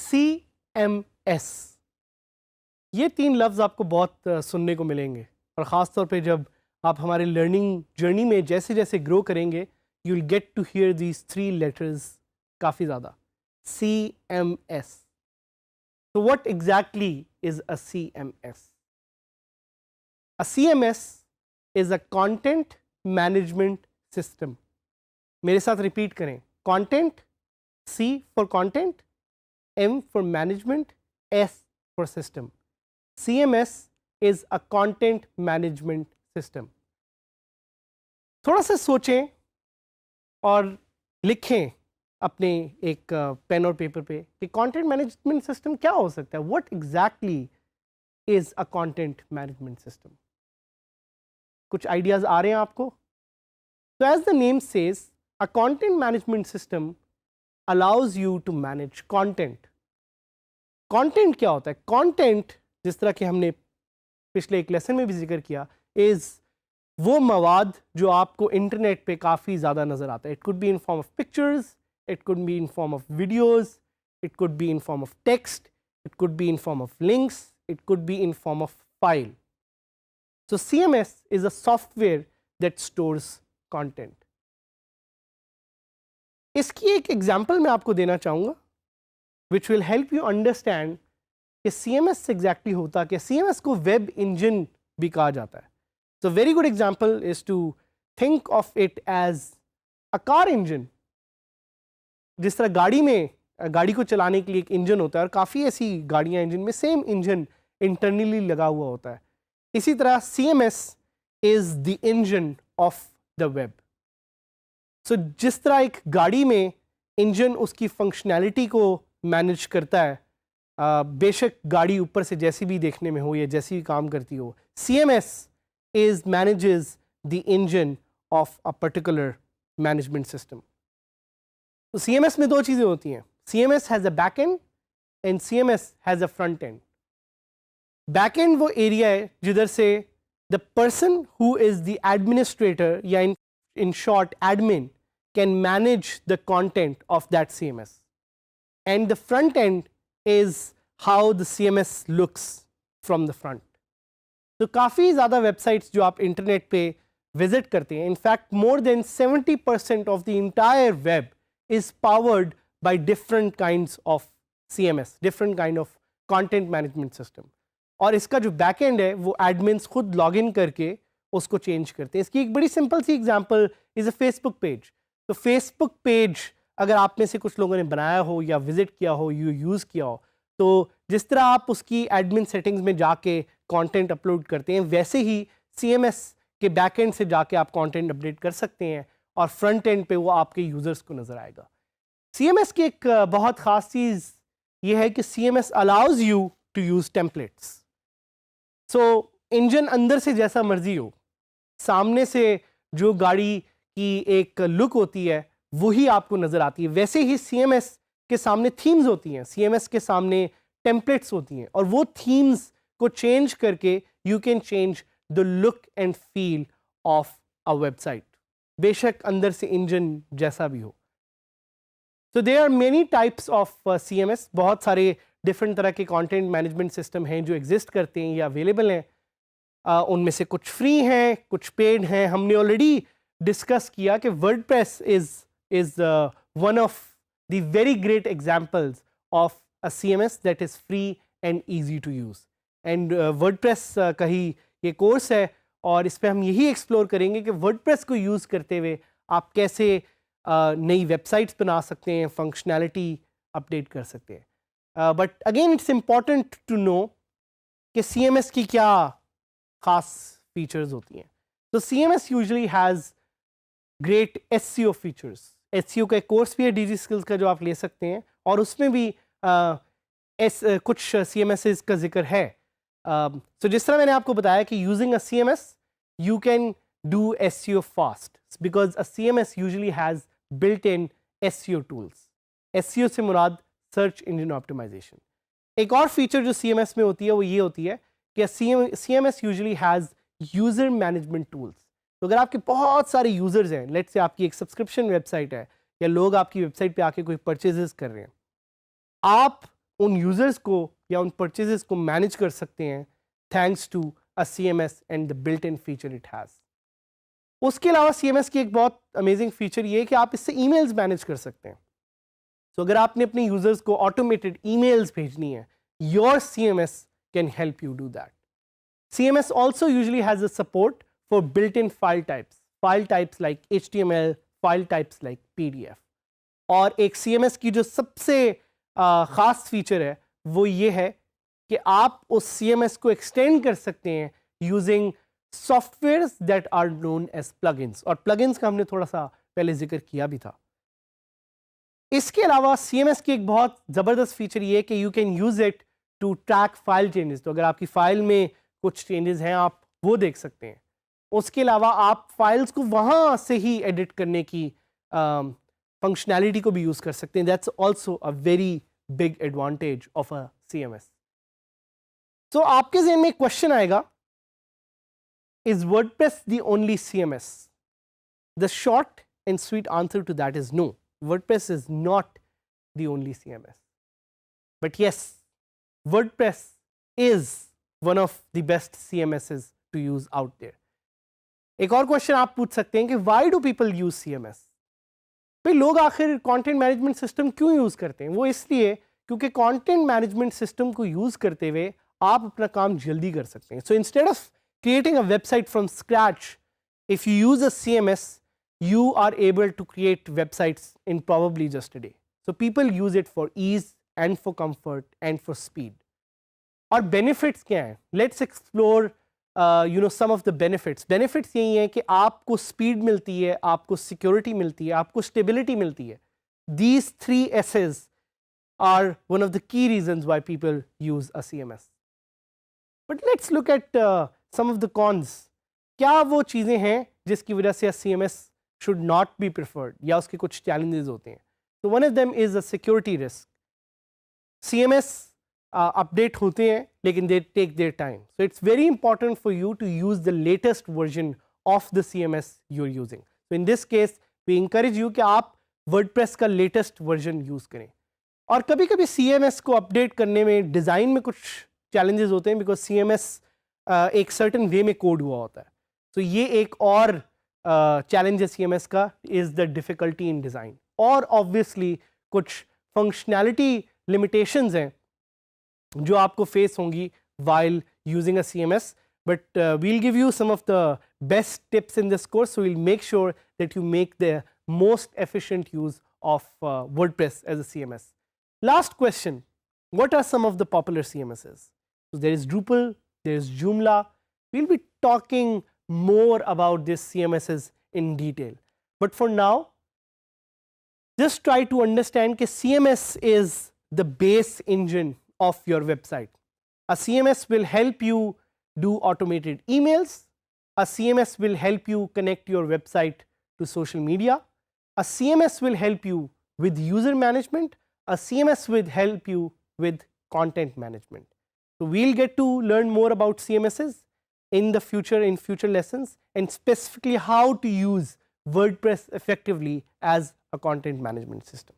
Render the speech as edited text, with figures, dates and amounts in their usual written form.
CMS, ये 3 लफ्ज़ आपको बहुत सुनने को मिलेंगे और ख़ास तौर पे जब आप हमारे लर्निंग जर्नी में जैसे जैसे ग्रो करेंगे, you will get to hear these 3 letters काफ़ी ज़्यादा. CMS. So what exactly is a CMS? A CMS is a content management system. मेरे साथ रिपीट करें. Content, C for content, M for management, S for system. CMS is a content management system. थोड़ा सा सोचें और लिखें अपने एक पेन और पेपर पे कि कंटेंट मैनेजमेंट सिस्टम क्या हो सकता है. What exactly is a content management system. कुछ आइडियाज आ रहे हैं आपको? तो as the name says, a content management system allows you to manage content. Content क्या होता है? कंटेंट, जिस तरह के हमने पिछले एक लेसन में भी जिक्र किया, इज वो मवाद जो आपको इंटरनेट पे काफ़ी ज़्यादा नज़र आता है. It could be in form of pictures, it could be in form of videos, it could be in form of text, it could be in form of links, it could be in form of file. So CMS is a software that stores content. इसकी एक example मैं आपको देना चाहूँगा which will help you understand कि CMS exactly होता क्या. CMS को वेब इंजन भी कहा जाता है. So very good example is to think of it as a car engine. जिस तरह गाड़ी में, गाड़ी को चलाने के लिए एक इंजन होता है और काफ़ी ऐसी गाड़ियाँ इंजन में सेम इंजन इंटरनली लगा हुआ होता है, इसी तरह CMS is the engine of the web. So जिस तरह एक गाड़ी में इंजन उसकी फंक्शनैलिटी को मैनेज करता है, बेशक गाड़ी ऊपर से जैसी भी देखने में हो या जैसी भी काम करती हो, CMS is manages the engine of a particular management system. तो CMS में 2 चीज़ें होती हैं. CMS has a back end and CMS has a front end. Back end वो एरिया है जिधर से the person who is the administrator या in short admin can manage the content of that CMS. And the front end is how the CMS looks from the front. तो काफ़ी ज़्यादा websites जो आप इंटरनेट पे विजिट करते हैं, in fact more than 70% of the entire web is powered by different kinds of CMS, different kind of content management system. और इसका जो बैकएंड है वो एडमिन्स खुद लॉगिन करके उसको चेंज करते हैं. इसकी एक बड़ी सिंपल सी example is a Facebook page. तो फेसबुक पेज अगर आप में से कुछ लोगों ने बनाया हो या विजिट किया हो, यूज़ किया हो, तो जिस तरह आप उसकी एडमिन सेटिंग्स में जाके कंटेंट अपलोड करते हैं, वैसे ही CMS के बैकएंड से जाके आप कंटेंट अपडेट कर सकते हैं और फ्रंट एंड पे वो आपके यूज़र्स को नज़र आएगा. CMS की एक बहुत ख़ास चीज़ ये है कि CMS allows you to use templates. So engine अंदर से जैसा मर्जी हो, सामने से जो गाड़ी की एक लुक होती है वही आपको नज़र आती है, वैसे ही CMS के सामने थीम्स होती हैं, CMS के सामने टेम्पलेट्स होती हैं, और वो थीम्स को चेंज करके you can change the look and feel of a website, बेशक अंदर से इंजन जैसा भी हो. तो there are many types of CMS. बहुत सारे डिफरेंट तरह के कंटेंट मैनेजमेंट सिस्टम हैं जो एग्जिस्ट करते हैं या अवेलेबल हैं. उनमें से कुछ फ्री हैं, कुछ पेड हैं. हमने ऑलरेडी डिस्कस किया कि WordPress is one of the very great examples of a CMS that is free and easy to use. And WordPress का ही ये कोर्स है और इस पर हम यही एक्सप्लोर करेंगे कि वर्डप्रेस को यूज़ करते हुए आप कैसे नई वेबसाइट्स बना सकते हैं, फंक्शनैलिटी अपडेट कर सकते हैं. But again it's important to know कि CMS की क्या ख़ास फीचर्स होती हैं. तो CMS usually has great SEO features. SEO का एक कोर्स भी है Digiskills का जो आप ले सकते हैं, और उसमें भी कुछ CMS का जिक्र है. So जिस तरह मैंने आपको बताया कि using a CMS you can do SEO fast because a CMS usually has built-in SEO tools. SEO से मुराद सर्च इंजन ऑप्टिमाइजेशन. एक और फीचर जो CMS में होती है वो ये होती है कि CMS usually has user management tools. तो अगर आपके बहुत सारे यूजर्स हैं, लेट्स से आपकी एक सब्सक्रिप्शन वेबसाइट है या लोग आपकी वेबसाइट पे आके कोई परचेजेस कर रहे हैं, आप उन यूजर्स को या उन परचेजेस को मैनेज कर सकते हैं thanks to a CMS and the built in feature it has. उसके अलावा CMS की एक बहुत अमेजिंग फीचर ये है कि आप इससे ईमेल्स मैनेज कर सकते हैं। तो अगर आपने अपने यूजर्स को ऑटोमेटेड ईमेल्स भेजनी है, your CMS can help you do that. CMS also usually has a support for built-in file types like HTML, file types like PDF। और एक CMS की जो सबसे ख़ास फीचर है वो ये है कि आप उस CMS को एक्सटेंड कर सकते हैं using softwares that are known as plugins, और प्लगइन्स का हमने थोड़ा सा पहले जिक्र किया भी था। इसके अलावा CMS की एक बहुत ज़बरदस्त फीचर ये है कि you can use it to track file changes. तो अगर आपकी फाइल में कुछ चेंजेस हैं आप वो देख सकते हैं। उसके अलावा आप फाइल्स को वहाँ से ही एडिट करने की फंक्शनैलिटी को भी यूज़ कर सकते हैं। That's also a very big advantage of a CMS। तो आपके ज़हन में एक क्वेश्चन आएगा, is WordPress the only CMS? The short and sweet answer to that is no, WordPress is not the only CMS, but yes, WordPress is one of the best CMSs to use out there। एक और question आप पूछ सकते हैं कि why do people use CMS? भाई लोग आखिर कंटेंट मैनेजमेंट सिस्टम क्यों यूज करते हैं? वो इसलिए क्योंकि कंटेंट मैनेजमेंट सिस्टम को यूज करते हुए आप अपना काम जल्दी कर सकते हैं। So instead of creating a website from scratch, if you use a CMS, you are able to create websites in probably just a day. So people use it for ease and for comfort and for speed। और benefits क्या हैं? Let's explore some of the benefits। Benefits यही हैं कि आपको speed मिलती है, आपको security मिलती है, आपको stability मिलती है। These 3 S's are one of the key reasons why people use a CMS। But let's look at some of the cons। क्या वो चीज़ें हैं जिसकी वजह से CMS should not be preferred या उसके कुछ challenges होते हैं? So one of them is a security risk। CMS update होते हैं लेकिन they take their time, so it's very important for you to use the latest version of the CMS you're using। So in this case we encourage you कि आप WordPress का latest version use करें। और कभी कभी CMS को update करने में डिज़ाइन में कुछ challenges होते हैं, because CMS एक certain way में कोड हुआ होता है। तो ये एक और चैलेंज है CMS का, is the difficulty in design. और ऑब्वियसली कुछ फंक्शनैलिटी लिमिटेशंस हैं जो आपको फेस होंगी while using a CMS, but we'll give you some of the best tips in this course, so we'll make sure that you make the most efficient use of WordPress as a CMS। Last question, what are some of the popular CMSs? So there is Drupal, there is Joomla। We'll be talking more about these CMSs in detail, but for now just try to understand that CMS is the base engine of your website। A CMS will help you do automated emails, a CMS will help you connect your website to social media, a CMS will help you with user management, a CMS will help you with content management। So we'll get to learn more about CMSs in the future, in future lessons, and specifically how to use WordPress effectively as a content management system।